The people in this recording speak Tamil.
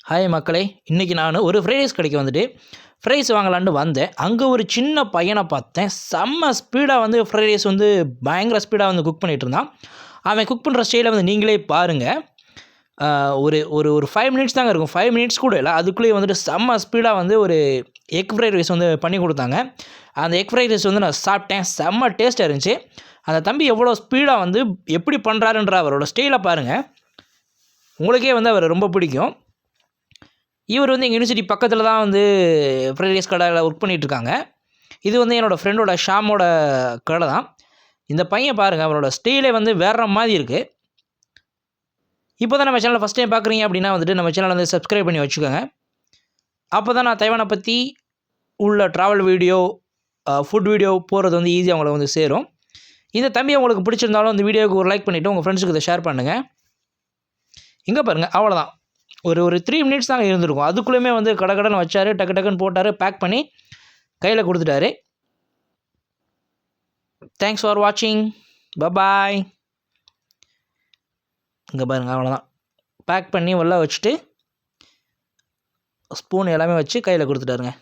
ஹாய் மக்களே, இன்றைக்கி நான் ஒரு ஃப்ரைட் ரைஸ் கடைக்கு வந்துட்டு ஃப்ரைட் ரைஸ் வாங்கலான்னு வந்தேன். அங்கே ஒரு சின்ன பையனை பார்த்தேன். செம்ம ஸ்பீடாக வந்து ஃப்ரைட் ரைஸ் வந்து பயங்கர ஸ்பீடாக வந்து குக் பண்ணிகிட்டு இருந்தான். அவன் குக் பண்ணுற ஸ்டைலை வந்து நீங்களே பாருங்கள். ஒரு ஒரு ஒரு 5 மினிட்ஸ் தாங்க இருக்கும். 5 மினிட்ஸ் கூட இல்லை, அதுக்குள்ளேயே வந்துட்டு செம்ம ஸ்பீடாக வந்து ஒரு எக் ஃப்ரைட் ரைஸ் வந்து பண்ணி கொடுத்தாங்க. அந்த எக் ஃப்ரைட் ரைஸ் வந்து நான் சாப்பிட்டேன். செம்ம டேஸ்ட்டாக இருந்துச்சு. அந்த தம்பி எவ்வளோ ஸ்பீடாக வந்து எப்படி பண்ணுறாருன்ற அவரோட ஸ்டைலை பாருங்கள். உங்களுக்கே வந்து அவர் ரொம்ப பிடிக்கும். இவர் வந்து எங்கள் யூனிவர்சிட்டி பக்கத்தில் தான் வந்து ஃப்ரைட் ரைஸ் கடையில் ஒர்க் பண்ணிகிட்ருக்காங்க. இது வந்து என்னோடய ஃப்ரெண்டோட ஷாமோட கடை தான். இந்த பையன் பாருங்கள், அவரோட ஸ்டைலே வந்து வேறு மாதிரி இருக்குது. இப்போ தான் நம்ம சேனலை ஃபஸ்ட் டைம் பார்க்குறீங்க அப்படின்னா வந்துட்டு நம்ம சேனலை வந்து சப்ஸ்கிரைப் பண்ணி வச்சுக்கோங்க. அப்போ தான் நான் தைவானை பற்றி உள்ள ட்ராவல் வீடியோ, ஃபுட் வீடியோ போகிறது வந்து ஈஸியாக அவங்கள வந்து சேரும். இந்த தம்பி உங்களுக்கு பிடிச்சிருந்தாலும் இந்த வீடியோவுக்கு ஒரு லைக் பண்ணிவிட்டு உங்கள் ஃப்ரெண்ட்ஸுக்கு இதை ஷேர் பண்ணுங்கள். இங்கே பாருங்கள், அவ்வளோதான். ஒரு 3 மினிட்ஸ் தாங்க இருந்திருக்கும். அதுக்குள்ளேயுமே வந்து கடகடன்னு வச்சார், டக்கு டக்குன்னு போட்டார், பேக் பண்ணி கையில் கொடுத்துட்டாரு. தேங்க்ஸ் ஃபார் வாட்சிங். பபாய். இங்கே பாருங்கள், அவ்வளோதான். பேக் பண்ணி உள்ளே வச்சுட்டு ஸ்பூன் எல்லாமே வச்சு கையில் கொடுத்துட்டாருங்க.